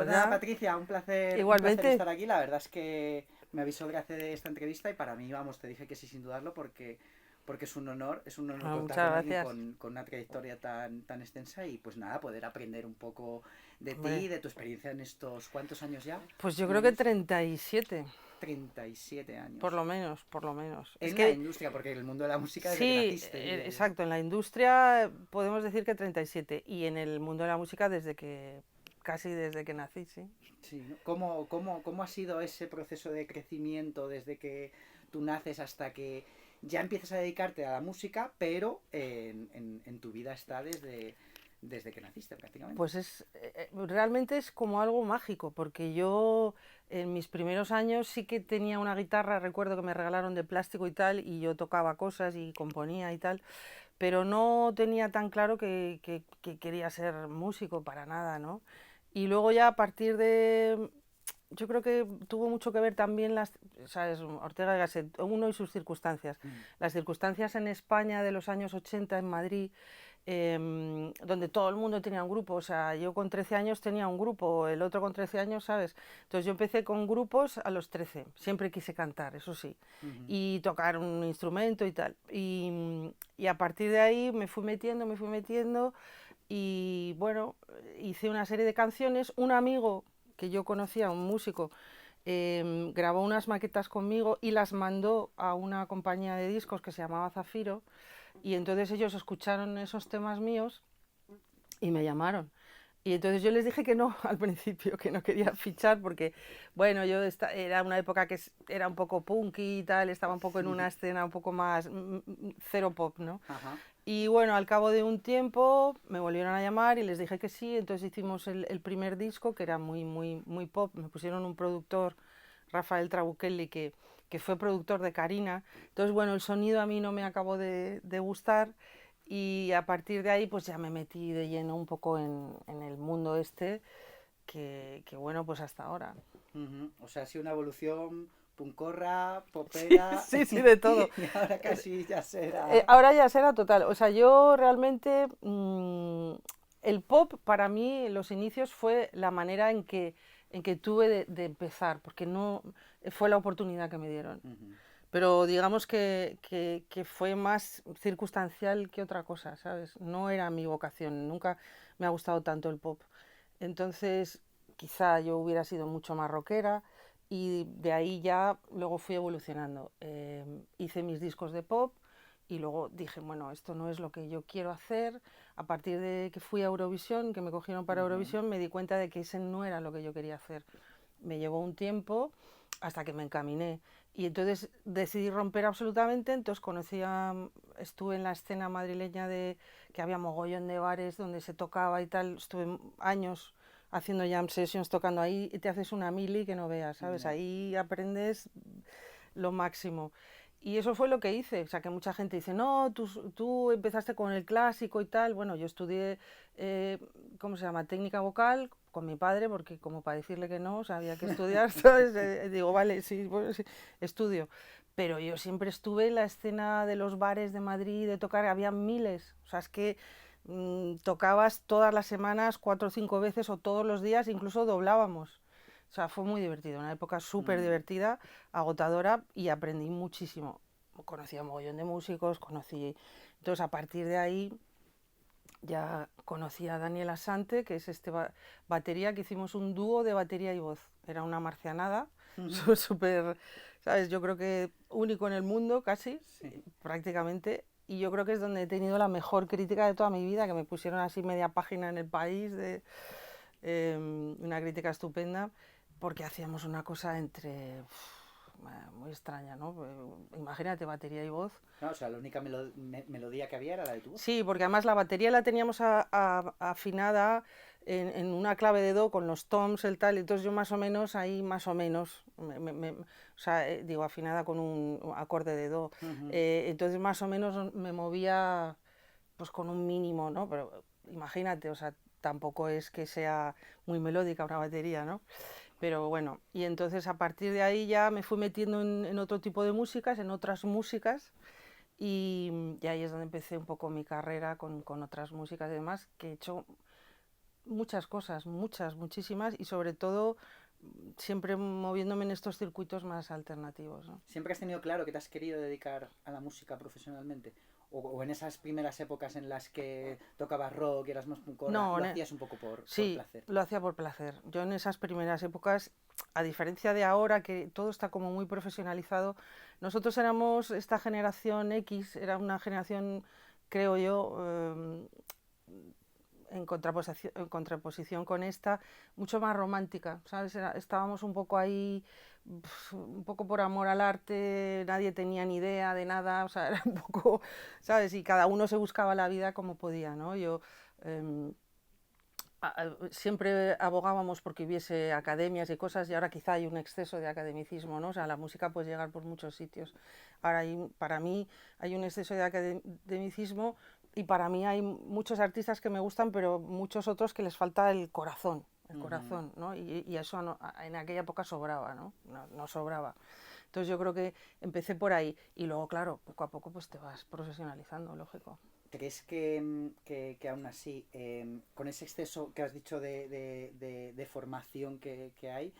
Pues pues nada, ya, Patricia, un placer igualmente. estar aquí. La verdad es que me avisó gracias de esta entrevista y para mí, vamos, te dije que sí sin dudarlo porque es un honor Bueno, contar muchas con alguien gracias. con una trayectoria tan extensa y pues nada, poder aprender un poco de Hombre, ti, de tu experiencia en estos, ¿cuántos años ya? pues yo En la creo que industria. 37, 37 por años. lo menos, por lo menos. Es En la que industria, porque el mundo de la música desde que sí, naciste, diría yo. exacto, en la industria podemos decir que 37 y en el mundo de la música casi desde que nací, sí. Sí, ¿no? ¿Cómo ha sido ese proceso de crecimiento desde que tú naces hasta que ya empiezas a dedicarte a la música, pero en tu vida está desde que naciste prácticamente? Pues realmente es como algo mágico, porque yo en mis primeros años sí que tenía una guitarra, recuerdo que me regalaron de plástico y tal, y yo tocaba cosas y componía y tal, pero no tenía tan claro que quería ser músico para nada, ¿no? Y luego ya a partir de, yo creo que tuvo mucho que ver también ¿sabes? Ortega y Gasset, uno y sus circunstancias. Mm. Las circunstancias en España de los años 80 en Madrid, donde todo el mundo tenía un grupo, o sea, yo con 13 años tenía un grupo, el otro con 13 años, ¿sabes? Entonces yo empecé con grupos a los 13, siempre quise cantar, eso sí, Ujú. y tocar un instrumento y tal. Y a partir de ahí me fui metiendo y bueno, hice una serie de canciones. Un amigo que yo conocía, un músico, grabó unas maquetas conmigo y las mandó a una compañía de discos que se llamaba Zafiro y entonces ellos escucharon esos temas míos y me llamaron. Y entonces yo les dije que no al principio, que no quería fichar porque, bueno, era una época era un poco punky y tal, estaba un poco en una Sí. escena un poco más cero pop, ¿no? Ajá. Y bueno, al cabo de un tiempo me volvieron a llamar y les dije que sí, entonces hicimos el primer disco que era muy pop, me pusieron un productor, Rafael Trabuchelli, que fue productor de Karina, entonces bueno, el sonido a mí no me acabó de gustar y a partir de ahí pues ya me metí de lleno un poco en el mundo este, que bueno, pues hasta ahora. Ujú. O sea, ha sido una evolución puncorra, Sí, popera sí, sí, de todo. y ahora casi ya será... Ahora ya será total. O sea, yo realmente el pop para mí los inicios fue la manera en que tuve de empezar, porque no fue la oportunidad que me dieron. Ujú. Pero digamos que fue más circunstancial que otra cosa, ¿sabes? No era mi vocación, nunca me ha gustado tanto el pop. Entonces, quizá yo hubiera sido mucho más rockera y de ahí ya luego fui evolucionando. Hice mis discos de pop y luego dije, bueno, esto no es lo que yo quiero hacer. A partir de que fui a Eurovisión, que me cogieron para Ujú. Eurovisión, me di cuenta de que ese no era lo que yo quería hacer. Me llevó un tiempo hasta que me encaminé. Y entonces decidí romper absolutamente, entonces estuve en la escena madrileña de que había mogollón de bares donde se tocaba y tal, estuve años haciendo jam sessions, tocando ahí y te haces una mili que no veas, ¿sabes? Ya. Ahí aprendes lo máximo. Y eso fue lo que hice, o sea que mucha gente dice, no, tú empezaste con el clásico y tal, bueno, yo estudié, eh, ¿cómo se llama?, técnica vocal con mi padre, porque como para decirle que no, sabía que estudiar, ¿sabes? Digo, vale, sí, bueno, sí, estudio. Pero yo siempre estuve en la escena de los bares de Madrid, de tocar, había miles, o sea, es que tocabas todas las semanas 4 o 5 veces o todos los días, incluso doblábamos. O sea, fue muy divertido, una época súper Mm. divertida, agotadora y aprendí muchísimo. Conocí a un mogollón de músicos, conocí... Entonces, a partir de ahí ya conocí a Daniel Asante, que es batería, que hicimos un dúo de batería y voz. Era una marcianada, Ujú. súper, ¿sabes? Yo creo que único en el mundo, casi, Sí. prácticamente. Y yo creo que es donde he tenido la mejor crítica de toda mi vida, que me pusieron así media página en El País, una crítica estupenda, porque hacíamos una cosa muy extraña, ¿no? Imagínate, batería y voz. No, o sea, la única melodía que había era la de tu voz. Sí, porque además la batería la teníamos afinada en una clave de do con los toms, el tal, entonces yo más o menos ahí, más o menos, o sea, digo, afinada con un acorde de do. Ujú. Entonces más o menos me movía pues con un mínimo, ¿no? Pero imagínate, o sea, tampoco es que sea muy melódica una batería, ¿no? Pero bueno, y entonces a partir de ahí ya me fui metiendo en otro tipo de músicas, en otras músicas, y ahí es donde empecé un poco mi carrera con otras músicas y demás, que he hecho muchas cosas, muchísimas, y sobre todo siempre moviéndome en estos circuitos más alternativos, ¿no? ¿Siempre has tenido claro que te has querido dedicar a la música profesionalmente? O en esas primeras épocas en las que tocabas rock y eras más punkora, No, lo hacías un poco por sí, placer? lo hacía por placer. Yo en esas primeras épocas, a diferencia de ahora que todo está como muy profesionalizado, nosotros éramos esta generación X, era una generación, creo yo, en contraposición con esta, mucho más romántica, ¿sabes? Estábamos un poco ahí, un poco por amor al arte, nadie tenía ni idea de nada, o sea, era un poco, ¿sabes? Y cada uno se buscaba la vida como podía, ¿no? Yo eh, siempre abogábamos porque hubiese academias y cosas, y ahora quizá hay un exceso de academicismo, ¿no? O sea, la música puede llegar por muchos sitios. Ahora para mí hay un exceso de academicismo, y para mí hay muchos artistas que me gustan, pero muchos otros que les falta el corazón, ¿no? Y eso en aquella época sobraba, ¿no? No sobraba. Entonces yo creo que empecé por ahí, y luego, claro, poco a poco pues te vas profesionalizando, lógico. ¿Crees que aún así, con ese exceso que has dicho de formación que hay,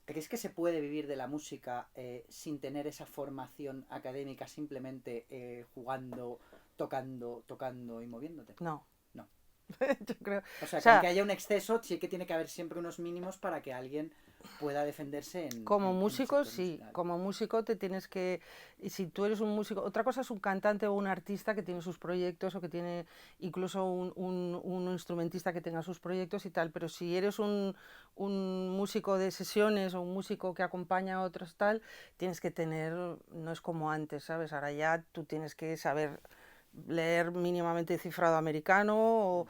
¿crees que se puede vivir de la música sin tener esa formación académica, simplemente jugando, tocando y moviéndote? No, No. yo creo, O o sea, que sea, aunque haya un exceso, sí que tiene que haber siempre unos mínimos para que alguien pueda defenderse como en el músico, sector sí, musical. como músico te tienes que, y si tú eres un músico, otra cosa es un cantante o un artista que tiene sus proyectos, o que tiene incluso un instrumentista que tenga sus proyectos y tal, pero si eres un músico de sesiones o un músico que acompaña a otros tal, tienes que tener, no es como antes, ¿sabes? Ahora ya tú tienes que saber leer mínimamente cifrado americano,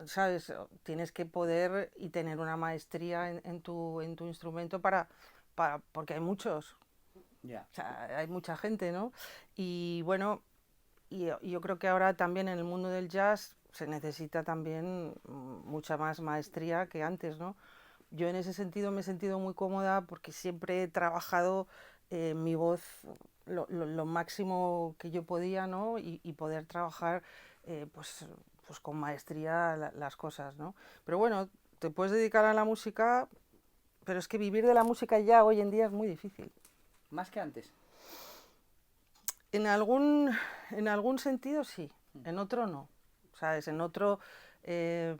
¿sabes? Tienes que poder y tener una maestría en tu instrumento porque hay muchos, Ya. o sea, hay mucha gente, ¿no? Y bueno, y yo creo que ahora también en el mundo del jazz se necesita también mucha más maestría que antes, ¿no? Yo en ese sentido me he sentido muy cómoda porque siempre he trabajado mi voz lo máximo que yo podía, ¿no? Y poder trabajar pues con maestría las cosas, ¿no? Pero bueno, te puedes dedicar a la música, pero es que vivir de la música ya hoy en día es muy difícil. Más que antes. En algún, en algún sentido sí, en otro no. ¿Sabes? En otro, eh,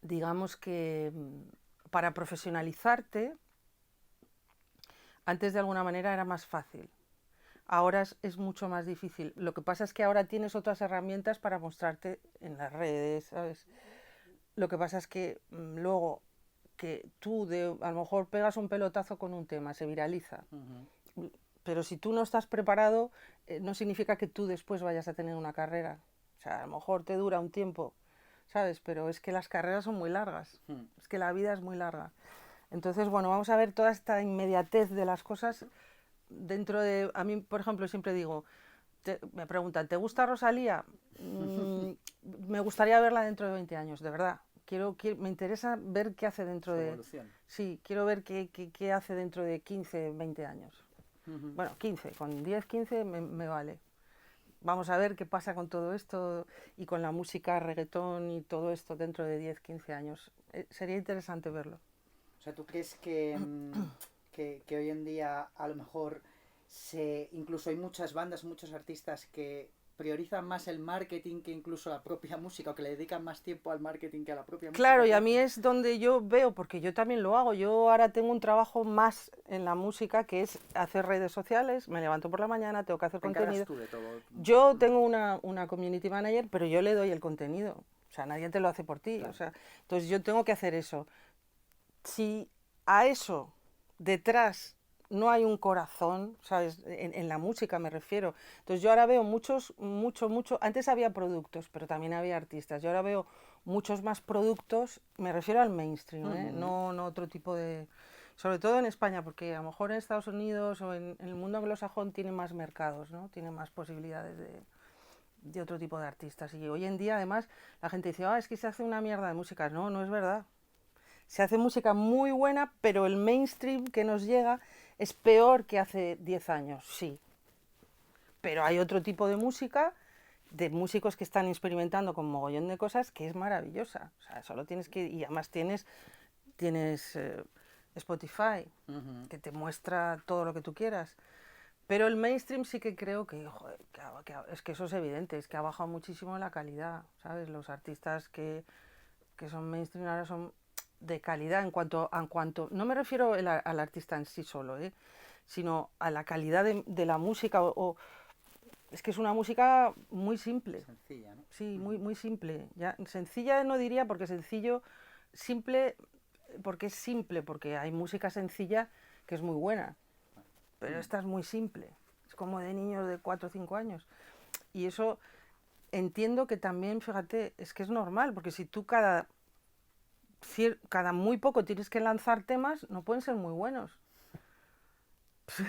digamos que para profesionalizarte, antes de alguna manera era más fácil. Ahora es mucho más difícil. Lo que pasa es que ahora tienes otras herramientas para mostrarte en las redes, ¿sabes? Lo que pasa es que luego que a lo mejor pegas un pelotazo con un tema, se viraliza. Pero si tú no estás preparado, no significa que tú después vayas a tener una carrera. O sea, a lo mejor te dura un tiempo, ¿sabes? Pero es que las carreras son muy largas. Es que la vida es muy larga. Entonces, bueno, vamos a ver toda esta inmediatez de las cosas dentro de... A mí, por ejemplo, siempre digo, me preguntan, ¿te gusta Rosalía? Me gustaría verla dentro de 20 años, de verdad. Me interesa ver qué hace dentro Su de... evolución. Sí, quiero ver qué hace dentro de 15, 20 años. Bueno, 15, con 10, 15 me vale. Vamos a ver qué pasa con todo esto y con la música, reggaetón y todo esto dentro de 10, 15 años. Sería interesante verlo. O sea, ¿tú crees que hoy en día a lo mejor incluso hay muchas bandas, muchos artistas que priorizan más el marketing que incluso la propia música, o que le dedican más tiempo al marketing que a la propia Claro, música y que a mí hacen? es donde yo veo, porque yo también lo hago, yo ahora tengo un trabajo más en la música, que es hacer redes sociales, me levanto por la mañana, tengo que hacer Te encargas contenido. tú de todo. Yo tengo una community manager, pero yo le doy el contenido, o sea, nadie te lo hace por ti, o Claro. sea, entonces yo tengo que hacer eso. Si a eso detrás no hay un corazón, ¿sabes? En la música me refiero. Entonces yo ahora veo antes había productos, pero también había artistas. Yo ahora veo muchos más productos, me refiero al mainstream, ¿eh? No otro tipo de... Sobre todo en España, porque a lo mejor en Estados Unidos o en el mundo anglosajón tiene más mercados, ¿no? Tiene más posibilidades de otro tipo de artistas. Y hoy en día, además, la gente dice, es que se hace una mierda de música. No, no es verdad. Se hace música muy buena, pero el mainstream que nos llega es peor que hace 10 años, sí. Pero hay otro tipo de música de músicos que están experimentando con mogollón de cosas, que es maravillosa. O sea, solo tienes que... Y además tienes Spotify, que te muestra todo lo que tú quieras. Pero el mainstream sí que creo que, joder, es que eso es evidente, es que ha bajado muchísimo la calidad, ¿sabes? Los artistas que son mainstream ahora son de calidad en cuanto no me refiero al artista en sí solo, sino a la calidad de la música, es que es una música muy simple. Sencilla, ¿no? Sí, muy simple. Ya, sencilla no diría porque sencillo, simple, porque es simple, porque hay música sencilla que es muy buena, pero esta es muy simple, es como de niños de 4 o 5 años. Y eso entiendo que también, fíjate, es que es normal, porque si tú cada muy poco tienes que lanzar temas, no pueden ser muy buenos.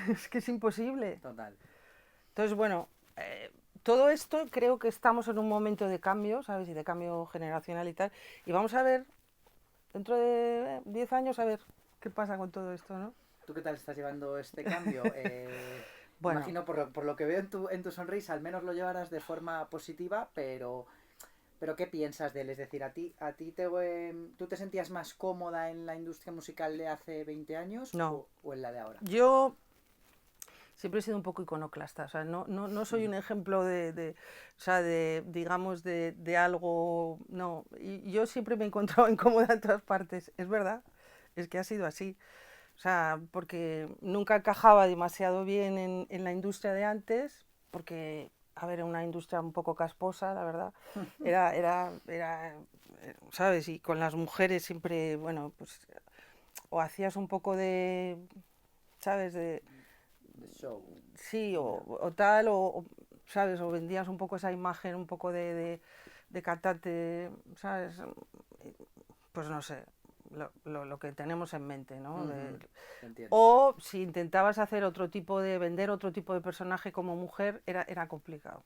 Es que es imposible. Total. Entonces, bueno, todo esto creo que estamos en un momento de cambio, ¿sabes? Y de cambio generacional y tal. Y vamos a ver, dentro de 10 años, a ver qué pasa con todo esto, ¿no? ¿Tú qué tal estás llevando este cambio? Bueno, Imagino, por lo que veo en tu sonrisa, al menos lo llevarás de forma positiva, pero ¿qué piensas de él? Es decir, ¿tú te sentías más cómoda en la industria musical de hace 20 años no. o en la de ahora? Yo siempre he sido un poco iconoclasta, o sea, no soy un ejemplo o sea, digamos, de algo, no. Y yo siempre me he encontrado incómoda en todas partes, es verdad, es que ha sido así. O sea, porque nunca encajaba demasiado bien en la industria de antes, porque, a ver, era una industria un poco casposa, la verdad. ¿Sabes? Y con las mujeres siempre, bueno, pues, o hacías un poco de, ¿sabes? The show. Sí, o tal, ¿sabes? O vendías un poco esa imagen, un poco de cantante, ¿sabes? Pues no sé, lo que tenemos en mente, ¿no? Entiendo. O si intentabas hacer vender otro tipo de personaje como mujer, era complicado.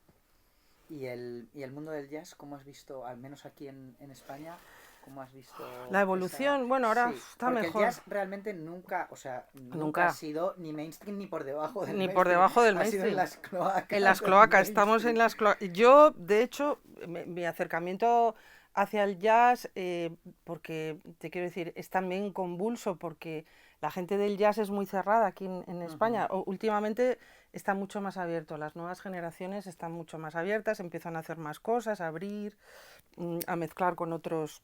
¿Y el mundo del jazz, cómo has visto, al menos aquí en España, cómo has visto La evolución, bueno, ahora Sí, está porque mejor. el jazz realmente nunca, o sea, nunca Nunca. ha sido ni mainstream ni por debajo del Ni por mainstream. debajo del Ha sido en mainstream. las cloacas En las del cloacas, estamos en mainstream. las cloacas. Yo, de hecho, mi acercamiento hacia el jazz, porque te quiero decir, es también convulso, porque la gente del jazz es muy cerrada aquí en España. Últimamente está mucho más abierto, las nuevas generaciones están mucho más abiertas, empiezan a hacer más cosas, a abrir, a mezclar con otros.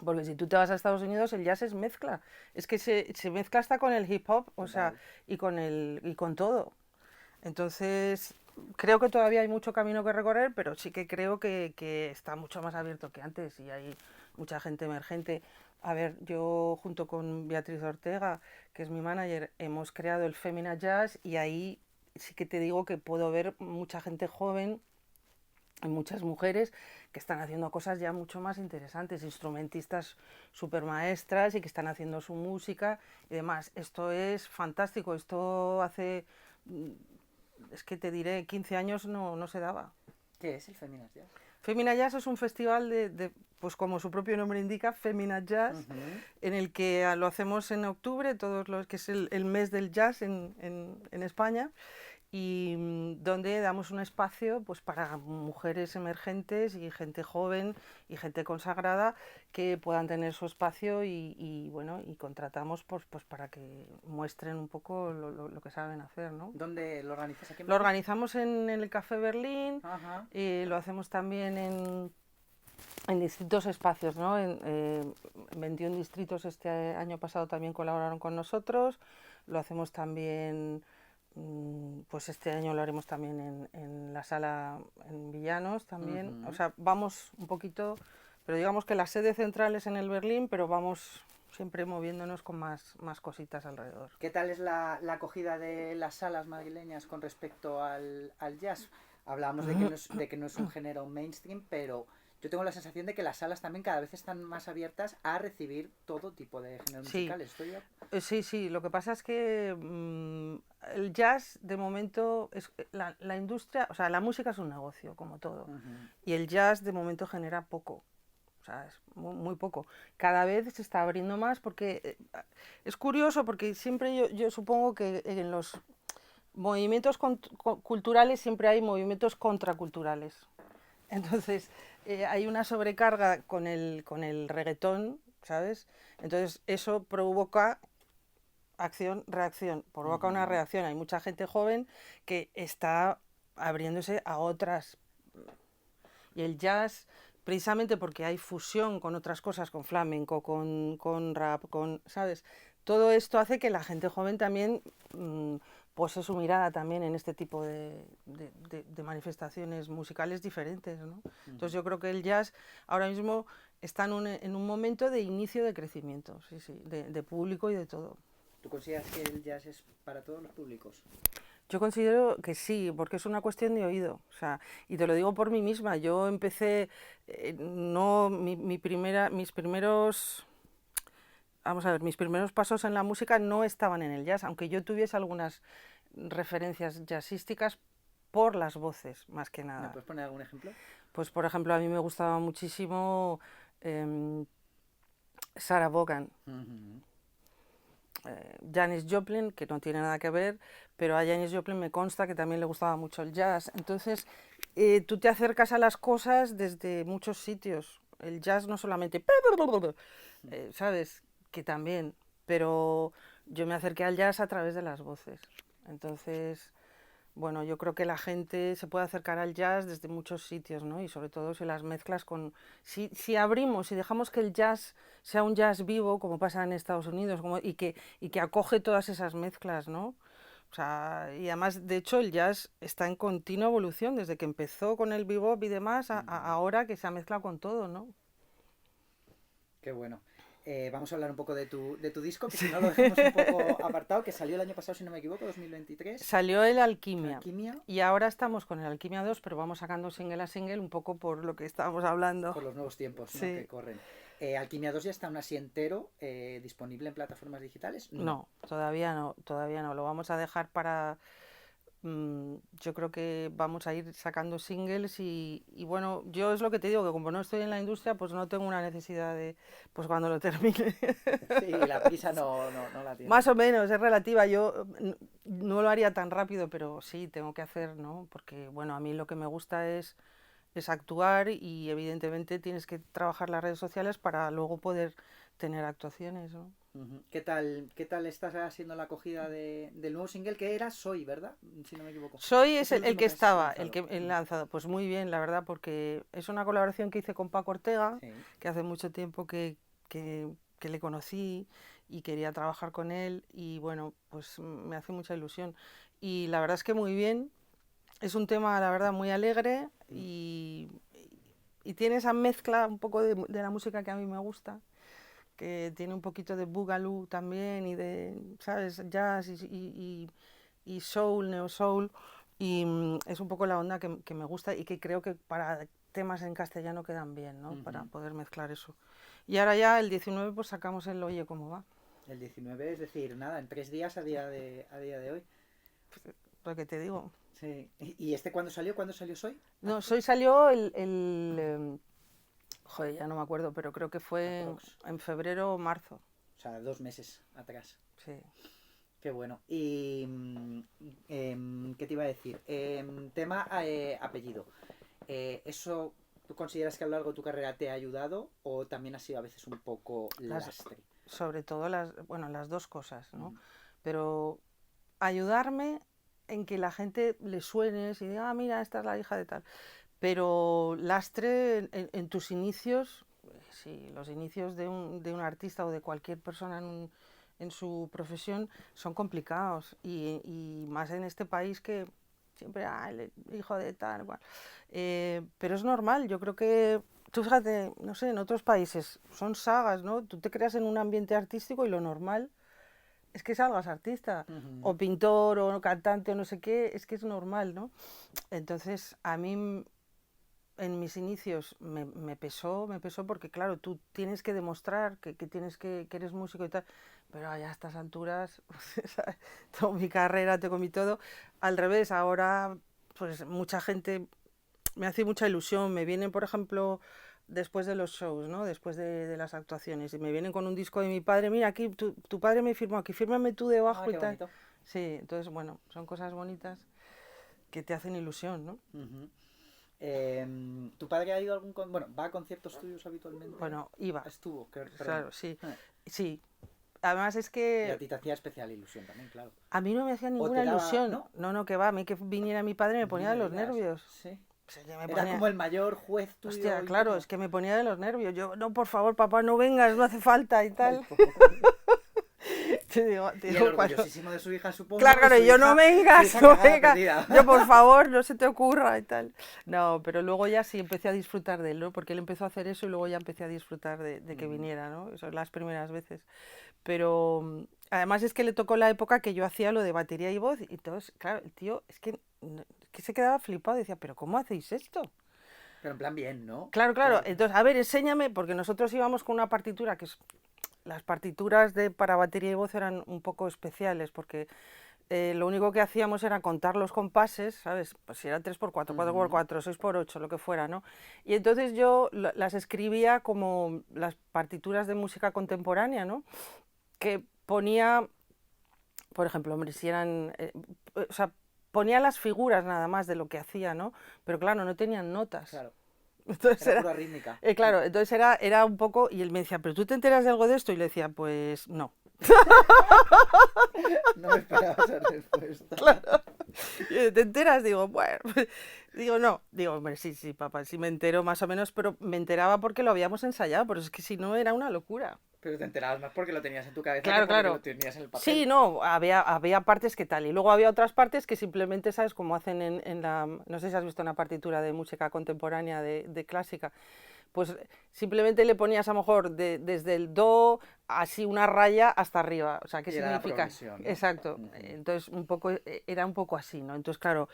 Porque si tú te vas a Estados Unidos, el jazz es mezcla. Es que se mezcla hasta con el hip hop, o sea, y con todo. Entonces, creo que todavía hay mucho camino que recorrer, pero sí que creo que está mucho más abierto que antes y hay mucha gente emergente. A ver, yo junto con Beatriz Ortega, que es mi manager, hemos creado el Femina Jazz y ahí sí que te digo que puedo ver mucha gente joven, hay muchas mujeres que están haciendo cosas ya mucho más interesantes, instrumentistas súper maestras y que están haciendo su música y demás. Esto es fantástico, esto hace, es que te diré, 15 años no se daba. ¿Qué es el Femina Jazz? Femina Jazz es un festival pues como su propio nombre indica, Femina Jazz, en el que lo hacemos en octubre, que es el mes del jazz en España, y donde damos un espacio pues para mujeres emergentes y gente joven y gente consagrada que puedan tener su espacio y bueno, y contratamos pues para que muestren un poco lo que saben hacer, ¿no? ¿Dónde lo organizas? Aquí en Lo Madrid? organizamos en el Café Berlín, lo hacemos también en distintos espacios, ¿no? En 21 distritos este año pasado también colaboraron con nosotros, lo hacemos también, pues este año lo haremos también en la sala en Villanos también, o sea, vamos un poquito, pero digamos que la sede central es en el Berlín, pero vamos siempre moviéndonos con más cositas alrededor. ¿Qué tal es la acogida de las salas madrileñas con respecto al jazz? Hablábamos de que no es un género mainstream, pero yo tengo la sensación de que las salas también cada vez están más abiertas a recibir todo tipo de géneros musicales. Sí, lo que pasa es que el jazz de momento es la industria, o sea, la música es un negocio como todo, y el jazz de momento genera poco. O sea, es muy poco. Cada vez se está abriendo más porque es curioso porque siempre yo supongo que en los movimientos culturales siempre hay movimientos contraculturales. Entonces, hay una sobrecarga con el reggaetón, ¿sabes? Entonces, eso provoca acción-reacción, provoca una reacción. Hay mucha gente joven que está abriéndose a otras. Y el jazz, precisamente porque hay fusión con otras cosas, con flamenco, con rap, ¿sabes? Todo esto hace que la gente joven también pose su mirada también en este tipo de manifestaciones musicales diferentes, ¿no? Entonces yo creo que el jazz ahora mismo está en un momento de inicio de crecimiento, sí, de público y de todo. ¿Tú consideras que el jazz es para todos los públicos? Yo considero que sí, porque es una cuestión de oído, o sea, y te lo digo por mí misma. Yo empecé, no, mis primeros, vamos a ver, mis primeros pasos en la música no estaban en el jazz, aunque yo tuviese algunas referencias jazzísticas por las voces, más que ¿Me nada. puedes poner algún ejemplo? Pues, por ejemplo, a mí me gustaba muchísimo Sarah Vaughan. Janis Joplin, que no tiene nada que ver, pero a Janis Joplin me consta que también le gustaba mucho el jazz. Entonces, tú te acercas a las cosas desde muchos sitios. El jazz no solamente, ¿sabes? Que también, pero yo me acerqué al jazz a través de las voces. Entonces, bueno, yo creo que la gente se puede acercar al jazz desde muchos sitios, ¿no? Y sobre todo si las mezclas con... Si abrimos, si dejamos que el jazz sea un jazz vivo, como pasa en Estados Unidos, y que acoge todas esas mezclas, ¿no? O sea, y además, de hecho, el jazz está en continua evolución, desde que empezó con el bebop y demás, a ahora que se ha mezclado con todo, ¿no? Qué bueno. Vamos a hablar un poco de tu disco, que si no lo dejamos un poco apartado, que salió el año pasado, si no me equivoco, 2023. Salió el Alquimia. Alquimia. Y ahora estamos con el Alquimia 2, pero vamos sacando single a single un poco por lo que estábamos hablando. Por los nuevos tiempos, ¿no? Sí. Que corren. Alquimia 2 ya está aún así entero, disponible en plataformas digitales. No, todavía no, todavía no. Lo vamos a dejar para... yo creo que vamos a ir sacando singles y bueno, yo es lo que te digo, que como no estoy en la industria, pues no tengo una necesidad de, pues cuando lo termine. Sí, la prisa no la tiene. Más o menos, es relativa. Yo no lo haría tan rápido, pero sí, tengo que hacer, ¿no? Porque, bueno, a mí lo que me gusta es actuar y evidentemente tienes que trabajar las redes sociales para luego poder tener actuaciones, ¿no? ¿Qué tal está siendo la acogida del nuevo single que era Soy, ¿verdad? Si no me equivoco. Soy es el último que has estaba, lanzado. el que he lanzado. Pues muy bien, la verdad, porque es una colaboración que hice con Paco Ortega, Sí. que hace mucho tiempo que le conocí y quería trabajar con él y bueno, pues me hace mucha ilusión. Y la verdad es que muy bien. Es un tema, la verdad, muy alegre y tiene esa mezcla un poco de la música que a mí me gusta, que tiene un poquito de boogaloo también y de, ¿sabes? Jazz y soul, neo soul. Y es un poco la onda que me gusta y que creo que para temas en castellano quedan bien, ¿no? Para poder mezclar eso. Y ahora ya el 19 pues sacamos el Oye cómo va. El 19, es decir, nada, en 3 días a día de hoy. Pues, lo que te digo. Sí. ¿Y este cuándo salió? ¿Cuándo salió Soy? No, Soy salió joder, ya no me acuerdo, pero creo que fue en febrero o marzo. O sea, 2 meses atrás. Sí. Qué bueno. Y ¿qué te iba a decir? Tema apellido. ¿Eso tú consideras que a lo largo de tu carrera te ha ayudado o también ha sido a veces un poco lastre? Sobre todo las dos cosas, ¿no? Pero ayudarme en que la gente le suene y diga, mira, esta es la hija de tal. Pero lastre en tus inicios, sí, los inicios de un artista o de cualquier persona en su profesión son complicados y más en este país que siempre, el hijo de tal, cual. Pero es normal, yo creo que, tú fíjate, no sé, en otros países son sagas, ¿no? Tú te creas en un ambiente artístico y lo normal es que salgas artista, o pintor, o cantante, o no sé qué, es que es normal, ¿no? Entonces, a mí en mis inicios me pesó porque claro, tú tienes que demostrar que eres músico y tal, pero ya a estas alturas, toda mi carrera, tengo mi todo, al revés, ahora pues mucha gente me hace mucha ilusión, me vienen por ejemplo después de los shows, ¿no? Después de las actuaciones, y me vienen con un disco de mi padre, mira aquí, tu padre me firmó aquí, fírmame tú debajo y tal. Bonito. Sí, entonces bueno, son cosas bonitas que te hacen ilusión, ¿no? ¿Tu padre ha ido a algún... Bueno, va a conciertos tuyos habitualmente? Bueno, iba. Estuvo, Claro, sí. Eh. Sí. Además es Y que a ti te hacía especial ilusión también, claro. a mí no me hacía O ninguna te daba... ilusión. ¿No? No, que va. A mí que viniera mi padre me Ni ponía de me los digas. nervios. Sí. O sea, ya me Era ponía... como el mayor juez tuyo Hostia, claro, interno. es que me ponía de los nervios. Yo, no, por favor, papá, no vengas, no hace falta y Ay, tal. pobre. Te Y el digo, cuando... orgullosísimo de su hija, supongo. Claro, Y y yo su no hija vengas, no cagada vengas. perdida. Yo, por favor, no se te ocurra y tal. No, pero luego ya sí empecé a disfrutar de él, ¿no? Porque él empezó a hacer eso y luego ya empecé a disfrutar de que viniera, ¿no? Eso es las primeras veces. Pero además es que le tocó la época que yo hacía lo de batería y voz y entonces, claro, el tío es que se quedaba flipado, decía, pero ¿cómo hacéis esto? Pero en plan bien, ¿no? Claro, entonces, a ver, enséñame, porque nosotros íbamos con una partitura que es... Las partituras para batería y voz eran un poco especiales, porque lo único que hacíamos era contar los compases, ¿sabes? Pues si era 3x4, 4x4, 6x8, lo que fuera, ¿no? Y entonces yo las escribía como las partituras de música contemporánea, ¿no? Que ponía, por ejemplo, hombre, si eran... o sea, ponía las figuras nada más de lo que hacía, ¿no? Pero claro, no tenían notas. Claro. Entonces Era pura rítmica. claro, entonces era un poco... Y él me decía, ¿pero tú te enteras de algo de esto? Y le decía, pues no. No me esperaba esa respuesta. Claro. Y, ¿te enteras? Digo, bueno, digo, no. Digo, hombre, sí, papá, sí me entero más o menos, pero me enteraba porque lo habíamos ensayado, pero es que si no era una locura. Pero te enterabas más porque lo tenías en tu cabeza que Claro, porque claro. lo tenías en el papel. Sí, no, había partes que tal. Y luego había otras partes que simplemente, ¿sabes? Como hacen en la... No sé si has visto una partitura de música contemporánea de clásica. Pues simplemente le ponías a lo mejor desde el do así una raya hasta arriba. O sea, ¿qué Y era la significa? progresión, ¿no? Exacto. Entonces, era un poco así, ¿no? Entonces, claro,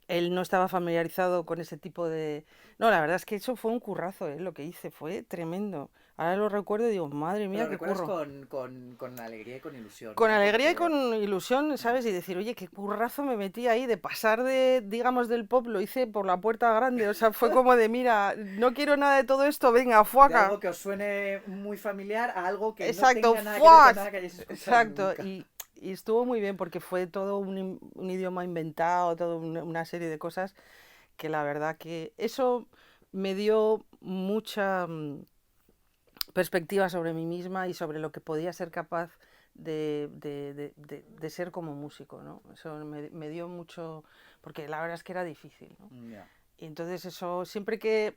él no estaba familiarizado con ese tipo de... No, la verdad es que eso fue un currazo, lo que hice, fue tremendo. Ahora lo recuerdo y digo, madre mía, Pero lo qué recuerdas curro. con alegría y con ilusión, Con ¿no? alegría y Porque... con ilusión, ¿sabes? Y decir, oye, qué currazo me metí ahí de pasar digamos, del pop, lo hice por la puerta grande. O sea, fue como de, mira, no quiero nada de todo esto, venga, De fuaca. algo que os suene muy familiar a algo que no Exacto, tenga nada que ver con fuck. nada que hayáis escuchado Exacto, nunca. y estuvo muy bien porque fue todo un idioma inventado, toda una serie de cosas que la verdad que eso me dio mucha perspectiva sobre mí misma y sobre lo que podía ser capaz de ser como músico, ¿no? Eso me dio mucho, porque la verdad es que era difícil, ¿no? Yeah. Y entonces eso, siempre que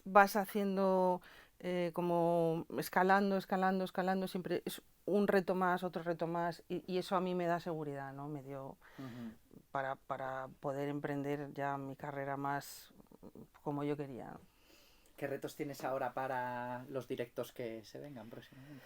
vas haciendo como escalando, siempre es un reto más, otro reto más, y eso a mí me da seguridad, ¿no? Me dio para poder emprender ya mi carrera más como yo quería, ¿no? ¿Qué retos tienes ahora para los directos que se vengan próximamente?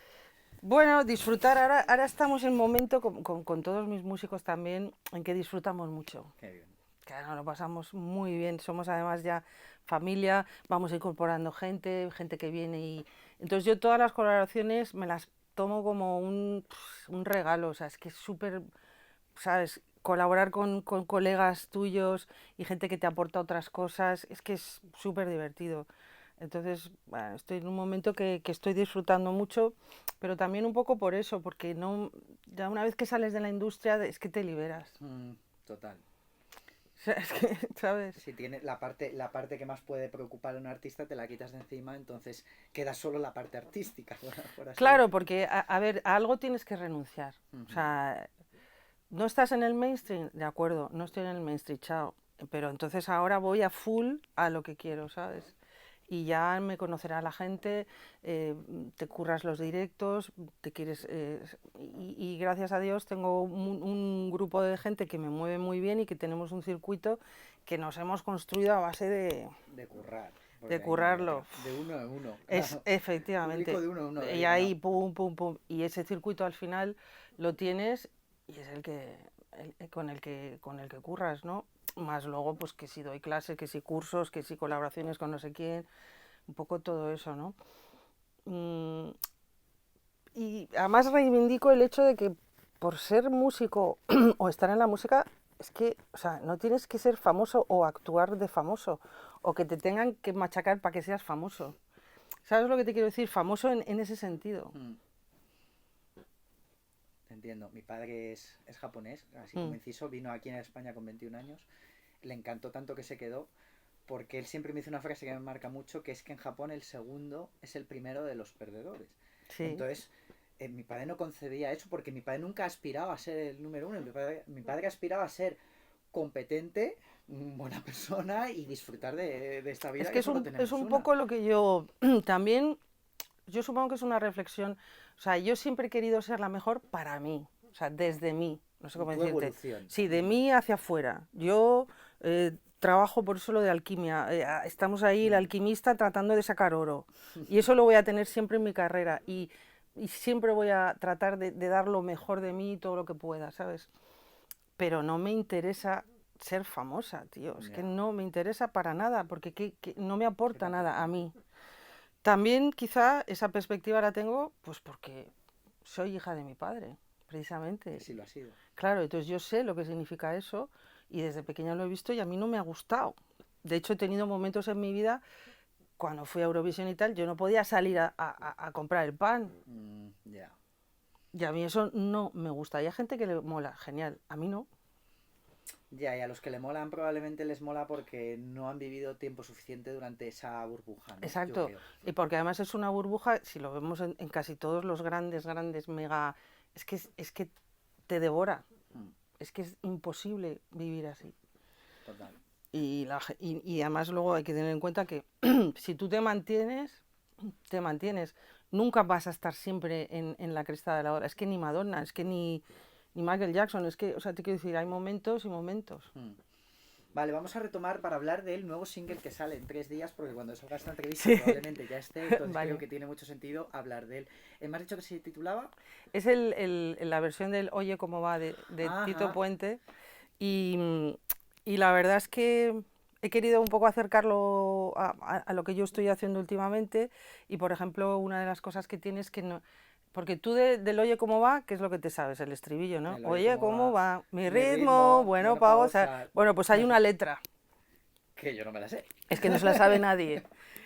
Bueno, disfrutar, ahora estamos en un momento con todos mis músicos también en que disfrutamos mucho. Qué bien. Claro, lo pasamos muy bien, somos además ya familia, vamos incorporando gente que viene y... Entonces yo todas las colaboraciones me las tomo como un regalo, o sea, es que es súper, ¿sabes? Colaborar con colegas tuyos y gente que te aporta otras cosas, es que es súper divertido. Entonces, bueno, estoy en un momento que estoy disfrutando mucho, pero también un poco por eso, porque no, ya una vez que sales de la industria es que te liberas. Total. O sea, es que, ¿sabes? Si tiene la parte que más puede preocupar a un artista, te la quitas de encima, entonces queda solo la parte artística. Por así Claro, decirlo. porque, a ver, a algo tienes que renunciar. O sea, no estás en el mainstream, de acuerdo, no estoy en el mainstream, chao. Pero entonces ahora voy a full a lo que quiero, ¿sabes? Y ya me conocerá la gente, te curras los directos, te quieres... y gracias a Dios tengo un grupo de gente que me mueve muy bien y que tenemos un circuito que nos hemos construido a base De currar. de currarlo. De uno a uno. Es Claro. efectivamente. Público de uno a uno. Y ahí, pum, pum, pum. Y ese circuito al final lo tienes y es con el que curras, ¿no? Más luego, pues que si doy clases, que si cursos, que si colaboraciones con no sé quién, un poco todo eso, ¿no? Y además reivindico el hecho de que por ser músico o estar en la música, es que, o sea, no tienes que ser famoso o actuar de famoso, o que te tengan que machacar para que seas famoso. ¿Sabes lo que te quiero decir? Famoso en ese sentido. Entiendo. Mi padre es japonés, así como inciso, vino aquí en España con 21 años. Le encantó tanto que se quedó, porque él siempre me dice una frase que me marca mucho, que es que en Japón el segundo es el primero de los perdedores. Sí. Entonces, mi padre no concebía eso porque mi padre nunca aspiraba a ser el número uno. Mi padre aspiraba a ser competente, buena persona y disfrutar de esta vida Es que que es solo un, tenemos es un una. poco lo que yo también, yo supongo que es una reflexión, o sea, yo siempre he querido ser la mejor para mí, o sea, desde mí, no sé cómo Tu decirte. evolución. Sí, de mí hacia afuera. Yo trabajo por eso lo de alquimia, estamos ahí, el alquimista tratando de sacar oro, y eso lo voy a tener siempre en mi carrera, y siempre voy a tratar de dar lo mejor de mí, todo lo que pueda, ¿sabes? Pero no me interesa ser famosa, tío. Es que Ya, no me interesa para nada, porque no me ¿qué te aporta nada aporta? a mí. También quizá esa perspectiva la tengo pues porque soy hija de mi padre, Que precisamente. sí lo ha sido. Claro, entonces yo sé lo que significa eso y desde pequeña lo he visto y a mí no me ha gustado. De hecho, he tenido momentos en mi vida, cuando fui a Eurovisión y tal, yo no podía salir a comprar el pan. Ya. Y a mí eso no me gusta. Y hay gente que le mola, genial. A mí no. Ya, y a los que le molan probablemente les mola porque no han vivido tiempo suficiente durante esa burbuja, ¿no? Yo Exacto, creo. y porque además es una burbuja, si lo vemos en casi todos los grandes, grandes, mega, es que te devora, Mm, es que es imposible vivir así. Total. Y además luego hay que tener en cuenta que si tú te mantienes, nunca vas a estar siempre en la cresta de la ola. Es que ni Madonna, es que ni Michael Jackson, es que, o sea, te quiero decir, hay momentos y momentos. Mm. Vale, vamos a retomar para hablar del nuevo single que sale en 3 días, porque cuando salga esta entrevista Sí, probablemente ya esté, entonces creo vale. que tiene mucho sentido hablar de él. ¿Me has dicho que se titulaba? Es la versión del Oye, ¿cómo va? De Tito Ajá. Puente. Y, y la verdad es que he querido un poco acercarlo a lo que yo estoy haciendo últimamente. Y por ejemplo, una de las cosas que tienes que no. Porque tú del Oye, ¿cómo va? ¿Qué es lo que te sabes? El estribillo, ¿no? El oye Oye, cómo ¿cómo va, va? Mi mi ritmo, ritmo, bueno, bueno para para gozar. gozar. Bueno, pues hay una letra. Que yo no me la sé. Es que no se la sabe nadie.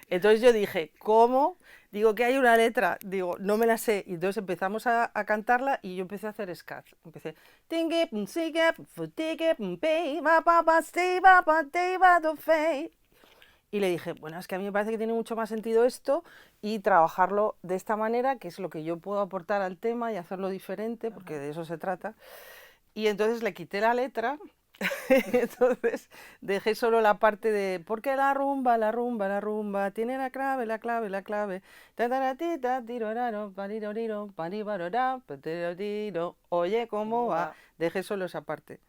Entonces yo dije, ¿cómo? Digo que hay una letra, digo, no me la sé. Y entonces empezamos a cantarla y yo empecé a hacer scat. Empecé. Y le dije, bueno, es que a mí me parece que tiene mucho más sentido esto y trabajarlo de esta manera, que es lo que yo puedo aportar al tema y hacerlo diferente, porque Ajá. de eso se trata. Y entonces le quité la letra. Entonces dejé solo la parte de porque la rumba, la rumba, la rumba tiene la clave, la clave, la clave. Tataratita, tiroraro, pariroriro, paribarorá, patiroriro. Oye, ¿cómo ¿Cómo va? va? Dejé solo esa parte.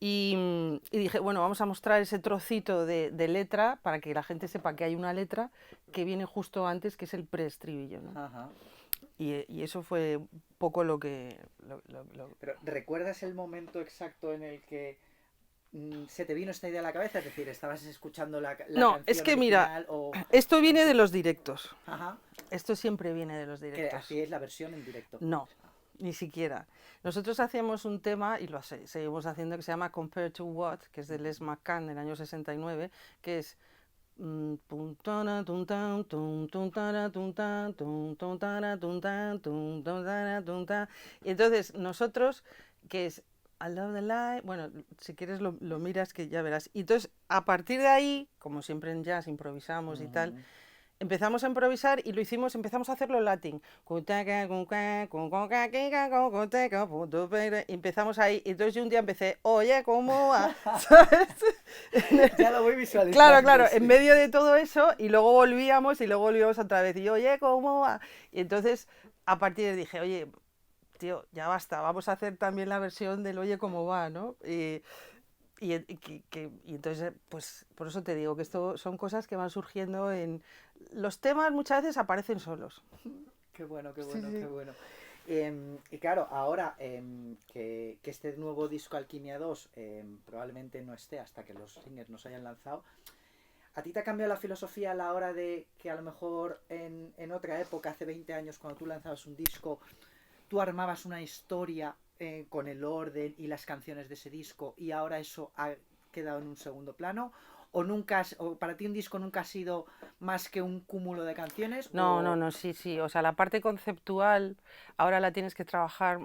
Y dije, bueno, vamos a mostrar ese trocito de letra para que la gente sepa que hay una letra que viene justo antes, que es el preestribillo, ¿no? Ajá. Y eso fue un poco lo que... Pero ¿recuerdas el momento exacto en el que se te vino esta idea a la cabeza? Es decir, ¿estabas escuchando la No, es canción que mira, original o esto cómo viene fue? de los directos. Ajá. Esto siempre viene de los Que directos. así es la versión en directo. No, ni siquiera. Nosotros hacíamos un tema, y lo seguimos haciendo, que se llama Compared to What, que es de Les McCann del año 69, que es... tum, tana, tum, tan, tum, tum, tana, tum, tan, tum, tum, tana, tum, tan, tum, tum, tana, tum, tan. Y entonces nosotros, que es I love the light, bueno, si quieres lo miras que ya verás. Y entonces, a partir de ahí, como siempre en jazz improvisamos y tal, Ujú. empezamos a improvisar y empezamos a hacerlo latín. Y empezamos ahí. Y entonces yo un día empecé, oye, ¿cómo va? ¿Sabes? Ya lo voy Claro, visualizando, claro, en sí. medio de todo eso, y luego volvíamos otra vez. Y oye, ¿cómo va? Y entonces, a partir de dije, oye, tío, ya basta, vamos a hacer también la versión del oye, ¿cómo va? ¿No? Y entonces, pues por eso te digo que esto son cosas que van surgiendo en... Los temas muchas veces aparecen solos. Qué bueno, qué Sí, bueno, qué sí. bueno. Y claro, ahora que este nuevo disco Alquimia 2 probablemente no esté hasta que los singles nos hayan lanzado, ¿a ti te ha cambiado la filosofía a la hora de que a lo mejor en otra época, hace 20 años, cuando tú lanzabas un disco, tú armabas una historia con el orden y las canciones de ese disco y ahora eso ha quedado en un segundo plano? ¿O nunca o para ti un disco nunca ha sido más que un cúmulo de canciones? No, no, ¿O no, sí, sí. O sea, la parte conceptual ahora la tienes que trabajar,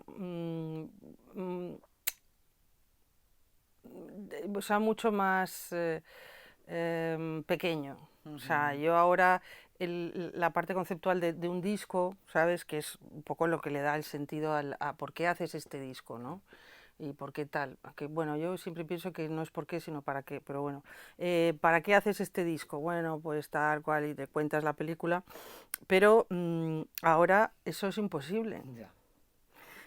o sea, mucho más pequeño. O sea, yo ahora la parte conceptual de un disco, ¿sabes? Que es un poco lo que le da el sentido a por qué haces este disco, ¿no? Y por qué tal. Que, bueno, yo siempre pienso que no es por qué, sino para qué. Pero bueno, ¿para qué haces este disco? Bueno, pues tal cual y te cuentas la película. Pero ahora eso es imposible. Ya.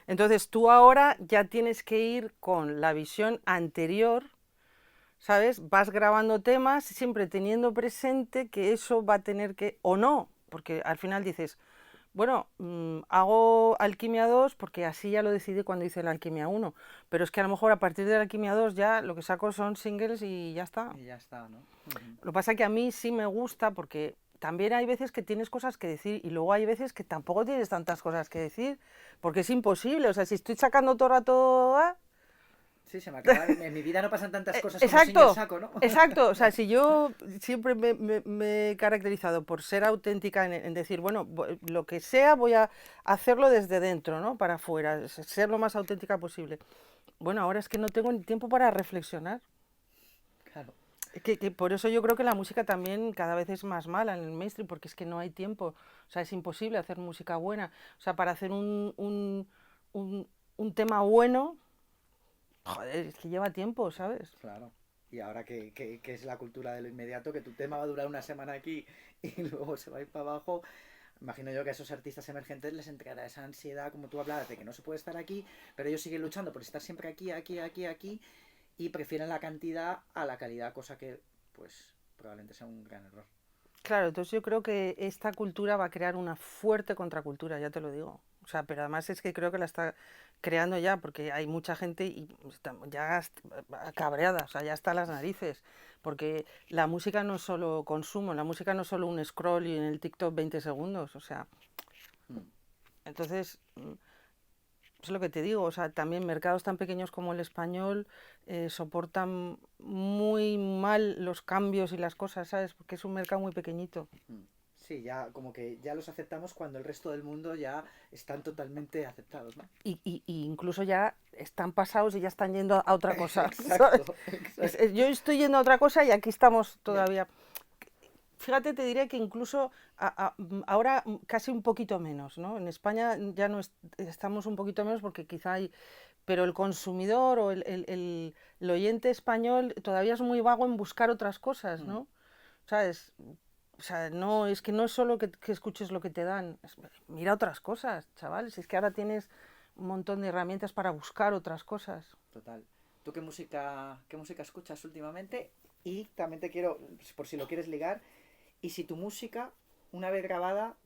Entonces tú ahora ya tienes que ir con la visión anterior, ¿sabes? Vas grabando temas siempre teniendo presente que eso va a tener que, o no, porque al final dices, bueno, hago Alquimia 2 porque así ya lo decidí cuando hice la Alquimia 1, pero es que a lo mejor a partir de la Alquimia 2 ya lo que saco son singles y ya está. Y ya está, ¿no? Lo que pasa es que a mí sí me gusta porque también hay veces que tienes cosas que decir y luego hay veces que tampoco tienes tantas cosas que decir porque es imposible, o sea, si estoy sacando todo el rato... Sí, se me acaba. En mi vida no pasan tantas cosas como sin el Exacto, saco, ¿no? exacto. O sea, si yo siempre me he caracterizado por ser auténtica en decir, bueno, lo que sea voy a hacerlo desde dentro, ¿no? Para afuera, ser lo más auténtica posible. Bueno, ahora es que no tengo ni tiempo para reflexionar. Claro. Que por eso yo creo que la música también cada vez es más mala en el mainstream, porque es que no hay tiempo. O sea, es imposible hacer música buena. O sea, para hacer un tema bueno, joder, es que lleva tiempo, ¿sabes? Claro. Y ahora que es la cultura de lo inmediato, que tu tema va a durar una semana aquí y luego se va a ir para abajo, imagino yo que a esos artistas emergentes les entrará esa ansiedad, como tú hablabas, de que no se puede estar aquí, pero ellos siguen luchando por estar siempre aquí, aquí, aquí, aquí, y prefieren la cantidad a la calidad, cosa que, pues, probablemente sea un gran error. Claro, entonces yo creo que esta cultura va a crear una fuerte contracultura, ya te lo digo. O sea, pero además es que creo que la está creando ya, porque hay mucha gente y está ya cabreada, o sea, ya está a las narices. Porque la música no es solo consumo, la música no es solo un scroll y en el TikTok 20 segundos, o sea, Mm. entonces es lo que te digo, o sea, también mercados tan pequeños como el español soportan muy mal los cambios y las cosas, ¿sabes? Porque es un mercado muy pequeñito. Mm. Sí, ya como que ya los aceptamos cuando el resto del mundo ya están totalmente aceptados, ¿no? Y incluso ya están pasados y ya están yendo a otra cosa, ¿sabes? Exacto, exacto. Yo estoy yendo a otra cosa y aquí estamos Ya. todavía. Fíjate, te diré que incluso ahora casi un poquito menos, ¿no? En España ya no estamos un poquito menos porque quizá hay, pero el consumidor o el oyente español todavía es muy vago en buscar otras cosas, Mm. ¿no? ¿Sabes? O sea, no, es que no es solo que escuches lo que te dan, mira otras cosas, chavales, es que ahora tienes un montón de herramientas para buscar otras cosas. Total. ¿Tú qué música escuchas últimamente? Y también te quiero, por si lo quieres ligar, y si tu música, una vez grabada,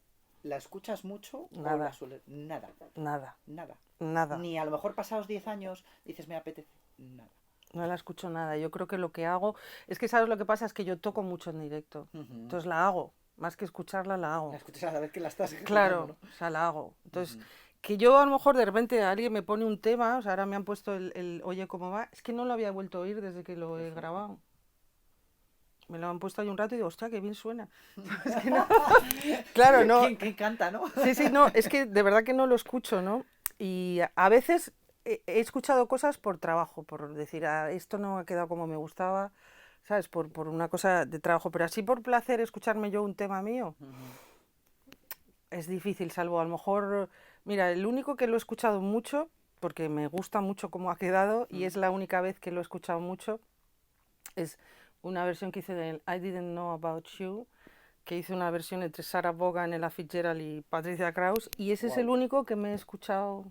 ¿la escuchas mucho o la Nada, sueles? Nada, nada, nada. nada. Ni a lo mejor pasados 10 años dices me apetece. Nada. No la escucho nada. Yo creo que lo que hago es que, ¿sabes lo que pasa? Es que yo toco mucho en directo. Ujú. Entonces la hago. Más que escucharla, la La hago. escuchas a la vez que la estás ejecutando, Claro, ¿no? o sea, la hago. Entonces, Ujú. que yo a lo mejor de repente alguien me pone un tema, o sea, ahora me han puesto el Oye, ¿cómo va? Es que no lo había vuelto a oír desde que lo Qué he fuerte. grabado. Me lo han puesto ahí un rato y digo, hostia, qué bien suena. Es que no. Claro, no. ¿Quién canta, no? Sí, sí, no, es que de verdad que no lo escucho, ¿no? Y a veces he escuchado cosas por trabajo, por decir, "Ah, esto no ha quedado como me gustaba, ¿sabes? Por una cosa de trabajo, pero así por placer escucharme yo un tema mío, Ujú. es difícil, salvo a lo mejor, mira, el único que lo he escuchado mucho, porque me gusta mucho cómo ha quedado, y Mm. es la única vez que lo he escuchado mucho, es una versión que hice del I Didn't Know About You, que hice una versión entre Sarah Vaughan, Ella Fitzgerald y Patricia Kraus, y ese es el Wow. único que me he escuchado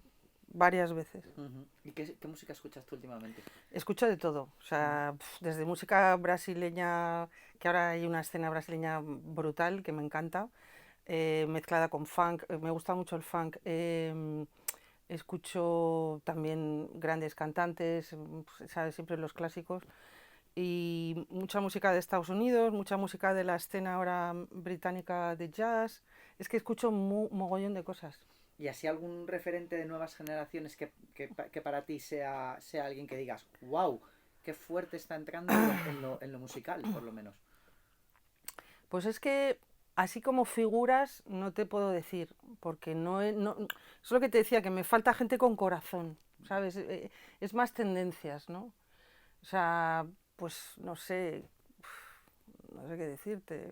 varias veces. Ujú. ¿Y qué música escuchas tú últimamente? Escucho de todo, o Mm. sea, desde música brasileña, que ahora hay una escena brasileña brutal que me encanta, mezclada con funk, me gusta mucho el funk. Escucho también grandes cantantes, ¿sabes? Siempre los clásicos. Y mucha música de Estados Unidos, mucha música de la escena ahora británica de jazz. Es que escucho mogollón de cosas. ¿Y así algún referente de nuevas generaciones que para ti sea alguien que digas, wow, qué fuerte está entrando en lo musical, por lo menos? Pues es que así como figuras no te puedo decir, porque es lo que te decía, que me falta gente con corazón, ¿sabes? Es más tendencias, ¿no? O sea, pues no sé, no sé qué decirte,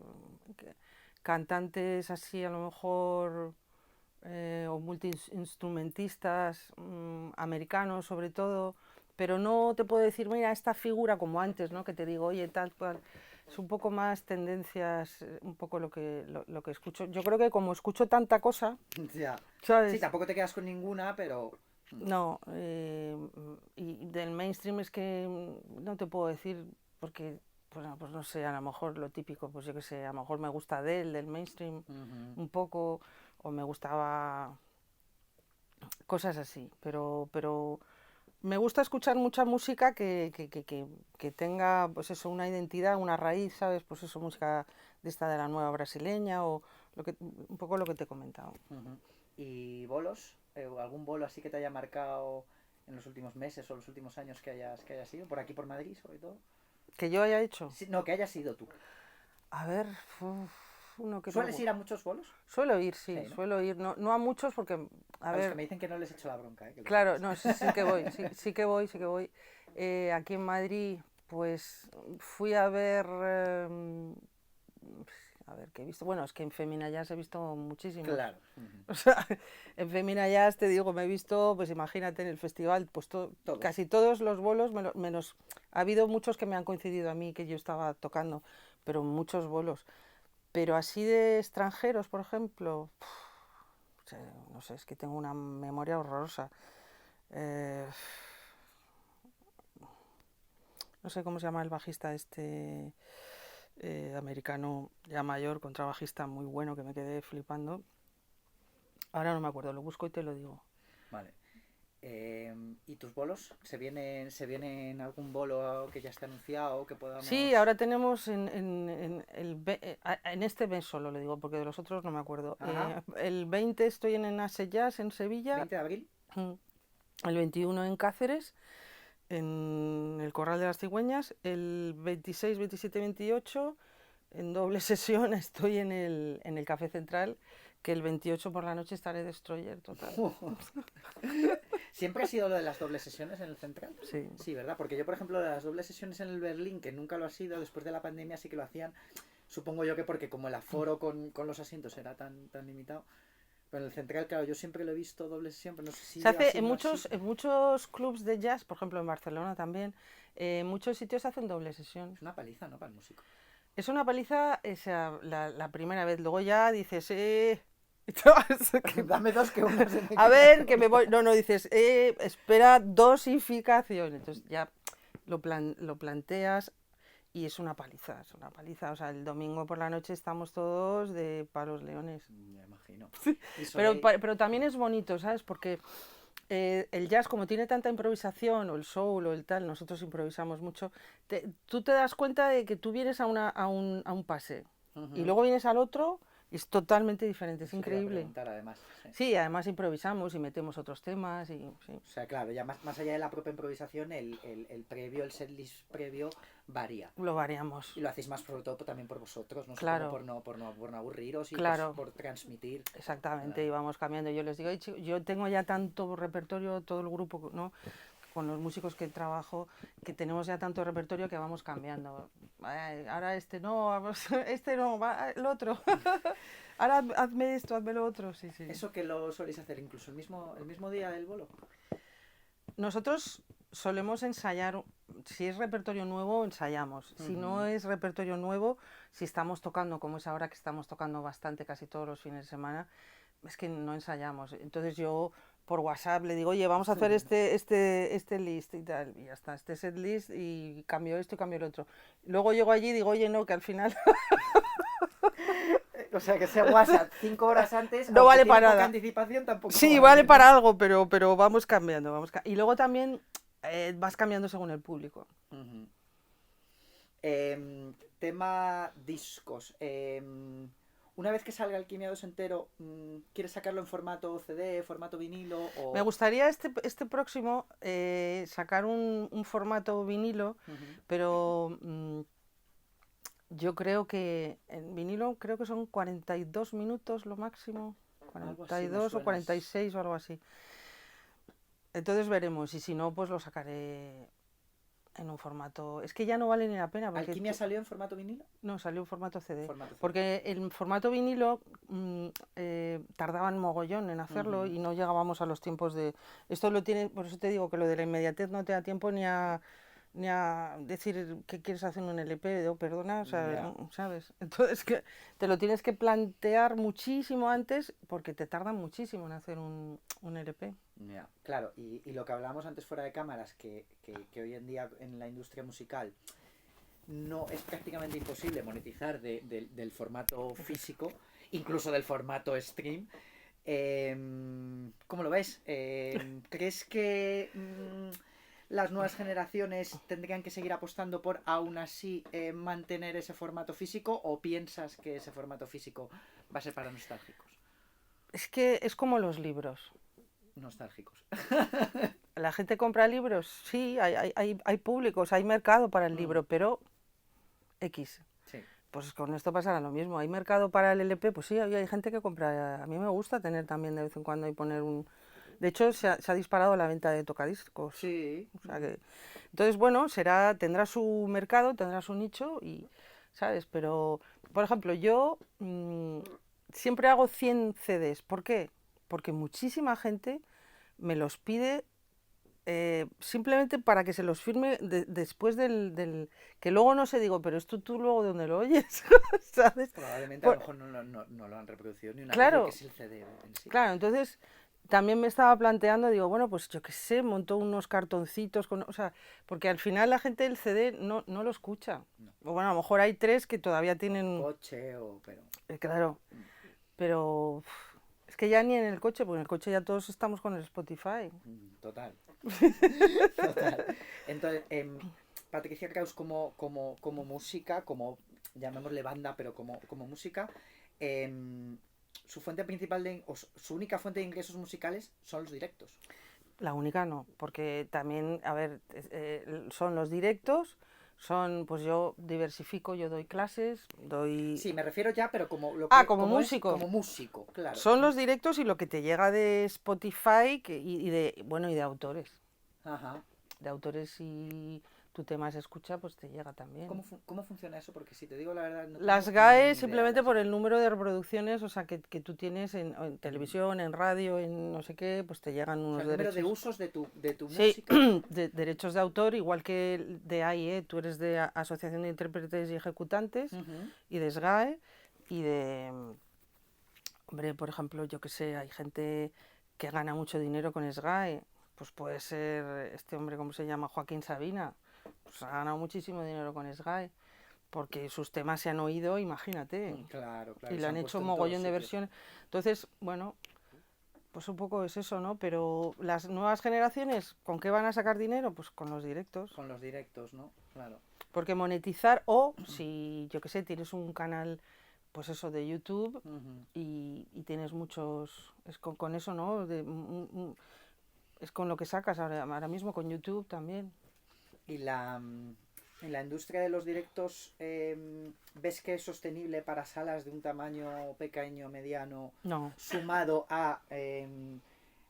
cantantes así a lo mejor, o multiinstrumentistas americanos sobre todo, pero no te puedo decir, mira, esta figura como antes, ¿no? Que te digo, oye, tal cual. Es un poco más tendencias, un poco lo que escucho. Yo creo que como escucho tanta cosa, Ya. Sí, ¿sabes? tampoco te quedas con ninguna, pero... No, y del mainstream es que no te puedo decir, porque, pues no sé, a lo mejor lo típico, pues yo qué sé, a lo mejor me gusta Adele, del mainstream, Ujú. un poco, o me gustaba cosas así, pero me gusta escuchar mucha música que tenga, pues eso, una identidad, una raíz, ¿sabes? Pues eso, música de esta de la nueva brasileña o un poco lo que te he comentado. Ujú. ¿Y bolos? ¿Algún bolo así que te haya marcado en los últimos meses o los últimos años que hayas ido? Por aquí, por Madrid, sobre todo. Que yo haya hecho, Sí, no, que hayas ido tú. a ver, uno que me ¿Sueles ir gusta. a muchos bolos? Suelo ir, sí, Sí, ¿no? suelo ir, no, no a muchos porque, a A los que ver, me dicen que no les echo la bronca, que lo claro, sepas. no, sí, sí que voy, sí, sí que voy, sí que voy. Aquí en Madrid, pues fui a ver, a ver, ¿qué he visto? Bueno, es que en Femina Jazz he visto muchísimos. Claro. Ujú. O sea, en Femina Jazz te digo, me he visto, pues imagínate en el festival, pues Todos. casi todos los bolos, menos, ha habido muchos que me han coincidido a mí que yo estaba tocando, pero muchos bolos. Pero así de extranjeros, por ejemplo, no sé, es que tengo una memoria horrorosa. Eh, no sé cómo se llama el bajista este americano ya mayor, contrabajista muy bueno que me quedé flipando. Ahora no me acuerdo, lo busco y te lo digo. Vale. ¿Y tus bolos? ¿Se vienen algún bolo que ya esté anunciado que Sí, podamos...? ahora tenemos en este mes solo le digo, porque de los otros no me acuerdo. Ajá. El 20 estoy en Enase Jazz en Sevilla, 20 de abril. el 21 en Cáceres, en el Corral de las Cigüeñas, el 26, 27, 28 en doble sesión estoy en el Café Central, que el 28 por la noche estaré Destroyer total. ¿Siempre ha sido lo de las dobles sesiones en el Central? Sí. Sí, ¿verdad? Porque yo, por ejemplo, de las dobles sesiones en el Berlín, que nunca lo ha sido, después de la pandemia sí que lo hacían. Supongo yo que porque como el aforo con los asientos era tan limitado. Pero en el Central, claro, yo siempre lo he visto doble sesión, pero no sé si Se lleva hace siendo así. en muchos clubs de jazz, por ejemplo en Barcelona también, en muchos sitios hacen doble sesión. Es una paliza, ¿no? Para el músico. Es una paliza, o sea, la primera vez, luego ya dices, Dame dos que una se me a queda ver, que me corta. voy, no, no, dices, espera, dosificación, entonces ya lo planteas y es una paliza, o sea, el domingo por la noche estamos todos de palos leones. Me imagino. Y Soleil... Pero también es bonito, ¿sabes? Porque el jazz, como tiene tanta improvisación, o el soul, o el tal, nosotros improvisamos mucho, tú te das cuenta de que tú vienes a un pase y Ujú. luego vienes al otro y es totalmente diferente, es Eso te iba a increíble. preguntar, además. Sí. Sí, además improvisamos y metemos otros temas y sí. O sea, claro, ya más allá de la propia improvisación, el previo, el setlist previo varía. Lo variamos. Y lo hacéis más sobre todo también por vosotros, no supongo Claro, por no aburriros y claro. por transmitir. Exactamente, y vamos cambiando. Yo les digo, yo tengo ya tanto repertorio, todo el grupo, ¿no? Con los músicos que trabajo, que tenemos ya tanto repertorio que vamos cambiando. Ahora este no, este no, va el otro. Ahora hazme esto, hazme lo otro, sí, sí. ¿Eso que lo soléis hacer incluso el mismo día del bolo? Nosotros solemos ensayar, si es repertorio nuevo, ensayamos. Si no es repertorio nuevo, si estamos tocando, como es ahora que estamos tocando bastante casi todos los fines de semana, es que no ensayamos. Entonces yo por WhatsApp le digo, oye, vamos a hacer este list y tal, y ya está, este set list y cambio esto y cambio el otro. Luego llego allí y digo, oye, no, que al final O sea, que sea WhatsApp 5 horas antes, no aunque vale tiene para poca nada. anticipación, tampoco Sí, vale, vale ¿no? para algo, pero vamos cambiando. Y luego también vas cambiando según el público. Ujú. Tema discos. Una vez que salga Alquimia 2 entero, ¿quieres sacarlo en formato CD, formato vinilo? Me O... gustaría este próximo sacar un formato vinilo, Ujú. pero yo creo que en vinilo creo que son 42 minutos lo máximo, Algo cuarenta así y me dos o suena. 46 o algo así. Entonces veremos y si no, pues lo sacaré en un formato... Es que ya no vale ni la pena. Porque ¿Alquimia salió en formato vinilo? No, salió en formato CD. Formato CD. Porque el formato vinilo tardaban mogollón en hacerlo y no llegábamos a los tiempos de... Esto lo tiene, por eso te digo que lo de la inmediatez no te da tiempo ni a decir qué quieres hacer en un LP, perdona, o sea, ¿sabes? Entonces que te lo tienes que plantear muchísimo antes porque te tardan muchísimo en hacer un LP. Claro, y lo que hablábamos antes fuera de cámaras, que hoy en día en la industria musical no es prácticamente imposible monetizar del formato físico, incluso del formato stream. ¿Cómo lo ves? ¿Crees que las nuevas generaciones tendrían que seguir apostando por aún así mantener ese formato físico, o piensas que ese formato físico va a ser para nostálgicos? Es que es como los libros. Nostálgicos. La gente compra libros, sí, hay públicos, hay mercado para el libro, pero X. Sí. Pues con esto pasará lo mismo. ¿Hay mercado para el LP? Pues sí, hay gente que compra. A mí me gusta tener también de vez en cuando y poner un... De hecho, se ha disparado la venta de tocadiscos. Sí. O sea que... Entonces, bueno, tendrá su mercado, tendrá su nicho y, ¿sabes? Pero, por ejemplo, yo siempre hago 100 CDs. ¿Por qué? Porque muchísima gente me los pide simplemente para que se los firme después del... Que luego no sé, digo, pero esto tú luego de dónde lo oyes, ¿sabes? Probablemente a lo mejor no lo han reproducido ni una Claro, vez, lo que es el CD en sí. Claro, entonces también me estaba planteando, digo, bueno, pues yo qué sé, monto unos cartoncitos, o sea, porque al final la gente del CD no lo escucha. No. O bueno, a lo mejor hay 3 que todavía tienen... Coche pero... Claro, pero es que ya ni en el coche, porque en el coche ya todos estamos con el Spotify. Total. Total. Entonces, Patricia Kraus como música, como llamémosle banda, pero como música, su fuente principal su única fuente de ingresos musicales son los directos. La única no, porque también, a ver, son los directos, pues yo diversifico, yo doy clases, doy... Sí, me refiero ya, pero como como músico. Como músico, claro. Son los directos y lo que te llega de Spotify y de autores. Ajá. De autores, y tu tema se escucha, pues te llega también. ¿Cómo funciona eso? Porque si te digo la verdad... Las GAE simplemente por el número de reproducciones, o sea, que tú tienes en televisión, en radio, en no sé qué, pues te llegan unos derechos. El número de usos de tu sí, música. de derechos de autor, igual que de AIE, tú eres de Asociación de Intérpretes y Ejecutantes, y de SGAE, y de... Hombre, por ejemplo, yo que sé, hay gente que gana mucho dinero con SGAE, pues puede ser este hombre, ¿cómo se llama? Joaquín Sabina. Pues ha ganado muchísimo dinero con SGAE, porque sus temas se han oído, imagínate. Claro. Y le han hecho un mogollón de versiones. Entonces, bueno, pues un poco es eso, ¿no? Pero las nuevas generaciones, ¿con qué van a sacar dinero? Pues con los directos. Con los directos, ¿no? Claro. Porque monetizar, o si, yo qué sé, tienes un canal, pues eso, de YouTube, y tienes muchos... Es con eso, ¿no? Es con lo que sacas ahora mismo, con YouTube también. ¿Y en la industria de los directos ves que es sostenible para salas de un tamaño pequeño, mediano, No. sumado a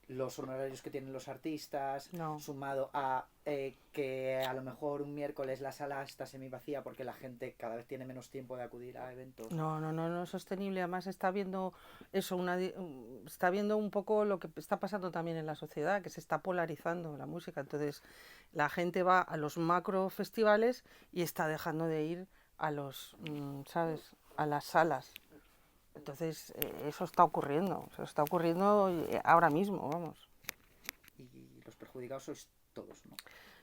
los honorarios que tienen los artistas, no. sumado a que a lo mejor un miércoles la sala está semivacía porque la gente cada vez tiene menos tiempo de acudir a eventos? No es sostenible. Además está viendo eso, está viendo un poco lo que está pasando también en la sociedad, que se está polarizando la música. Entonces la gente va a los macro festivales y está dejando de ir a los, ¿sabes?, a las salas. Entonces eso está ocurriendo ahora mismo, vamos. Y los perjudicados sois todos, ¿no?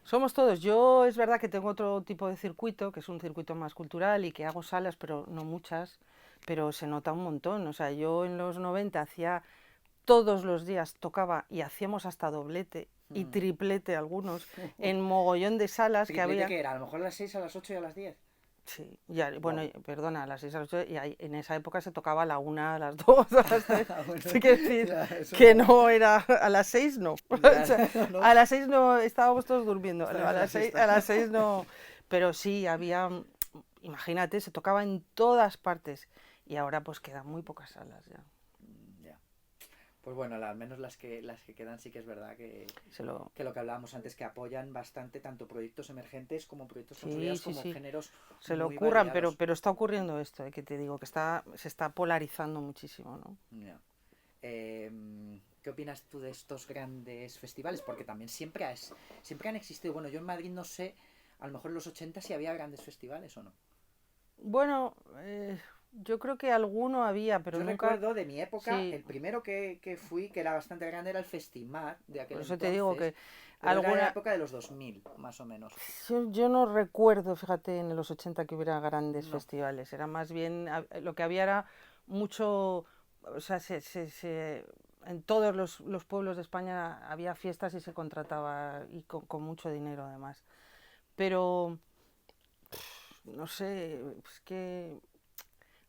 Somos todos. Yo es verdad que tengo otro tipo de circuito, que es un circuito más cultural y que hago salas, pero no muchas, pero se nota un montón. O sea, yo en los 90 hacía todos los días, tocaba y hacíamos hasta doblete y triplete algunos en mogollón de salas que había. ¿Qué era? ¿A lo mejor a las 6, a las 8 y a las 10? Sí, bueno, perdona, a las 6 a las 8, y en esa época se tocaba a la 1, a las 2, a las 3. Bueno, sí, quiero decir que no era, a las 6 no. O sea, no. A las 6 no, estábamos todos durmiendo, a las 6 no. Pero sí, había, imagínate, se tocaba en todas partes y ahora pues quedan muy pocas salas ya. Pues bueno, al menos las que quedan sí que es verdad Se lo... que lo que hablábamos antes, que apoyan bastante tanto proyectos emergentes como proyectos Sí, consolidados, sí, como sí. géneros Se lo muy ocurran, variados. pero está ocurriendo esto, que te digo, que se está polarizando muchísimo, ¿no? Ya. ¿Qué opinas tú de estos grandes festivales? Porque también siempre han existido. Bueno, yo en Madrid no sé, a lo mejor en los 80 si había grandes festivales o no. Bueno, yo creo que alguno había, pero Yo nunca... recuerdo de mi época, Sí, el primero que fui, que era bastante grande, era el Festimar de por aquel eso te digo entonces, que pero era de la alguna... época de los 2000 más o menos. Yo no recuerdo, fíjate, en los 80 que hubiera grandes No, festivales. Era más bien, lo que había era mucho, o sea, en todos los pueblos de España había fiestas y se contrataba y con mucho dinero además. Pero, no sé, es que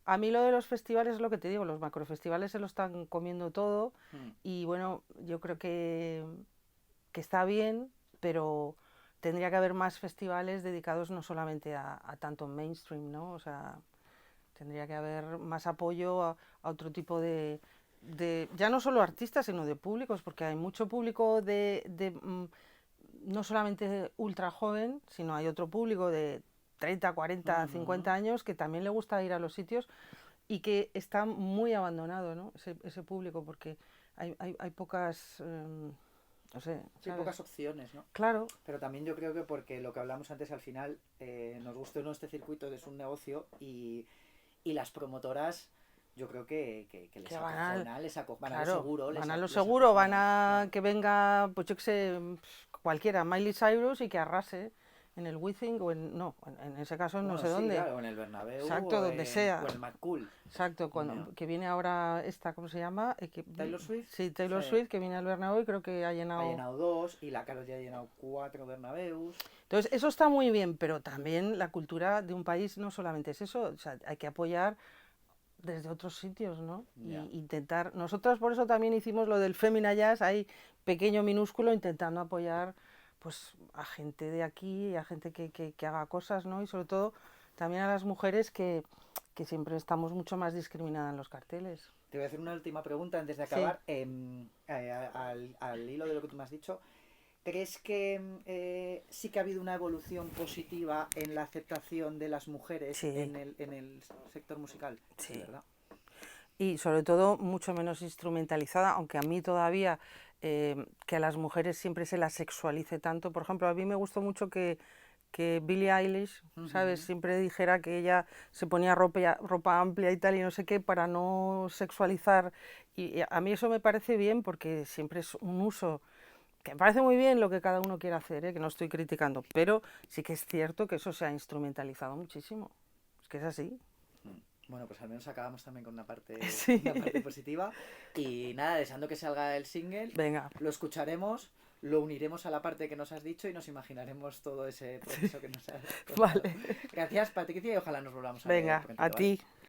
a mí lo de los festivales es lo que te digo, los macrofestivales se lo están comiendo todo mm, y bueno, yo creo que está bien, pero tendría que haber más festivales dedicados no solamente a tanto mainstream, ¿no? O sea, tendría que haber más apoyo a otro tipo ya no solo artistas, sino de públicos, porque hay mucho público no solamente ultra joven, sino hay otro público de 30, 40, 50 ujú. años que también le gusta ir a los sitios y que está muy abandonado, ¿no? Ese público, porque hay pocas, no sé, Sí, ¿sabes? pocas opciones, ¿no? Claro, Pero también yo creo que porque lo que hablamos antes, al final, nos gusta o no este circuito, es un negocio y las promotoras, yo creo que les que acojona, van a lo claro, seguro, van a lo les seguro, van acojona, a claro. que venga, pues yo que sé, cualquiera, Miley Cyrus y que arrase en el Withing o no, en ese caso no Bueno, sé sí, dónde, claro, en el Bernabéu exacto, donde o sea, en el McCool. exacto, Ya. que viene ahora esta, ¿cómo se llama? Taylor Swift, Sí, sí, Taylor Swift, que viene al Bernabéu y creo que ha ha llenado. llenado dos y la Karol ya ha llenado cuatro Bernabéus. Entonces, eso está muy bien, pero también la cultura de un país no solamente es eso, o sea, hay que apoyar desde otros sitios, ¿no? Ya. Y intentar, nosotros por eso también hicimos lo del Femina Jazz, ahí pequeño, minúsculo, intentando apoyar pues a gente de aquí, a gente que haga cosas, ¿no? Y sobre todo también a las mujeres que siempre estamos mucho más discriminadas en los carteles. Te voy a hacer una última pregunta antes de Sí, acabar. Al hilo de lo que tú me has dicho, ¿crees que sí que ha habido una evolución positiva en la aceptación de las mujeres sí, en el sector musical? Sí, sí. ¿verdad? Y sobre todo mucho menos instrumentalizada, aunque a mí todavía que a las mujeres siempre se las sexualice tanto. Por ejemplo, a mí me gustó mucho que Billie Eilish, ¿sabes? Ujú. Siempre dijera que ella se ponía ropa amplia y tal y no sé qué para no sexualizar. Y a mí eso me parece bien porque siempre es un uso que me parece muy bien lo que cada uno quiera hacer, ¿eh? Que no estoy criticando, pero sí que es cierto que eso se ha instrumentalizado muchísimo. Es que es así. Mm. Bueno, pues al menos acabamos también con Sí. una parte positiva. Y nada, deseando que salga el single, Venga, lo escucharemos, lo uniremos a la parte que nos has dicho y nos imaginaremos todo ese proceso que nos has contado. vale. Gracias, Patricia, y ojalá nos volvamos a ver Venga, a prontito, ¿vale? ti.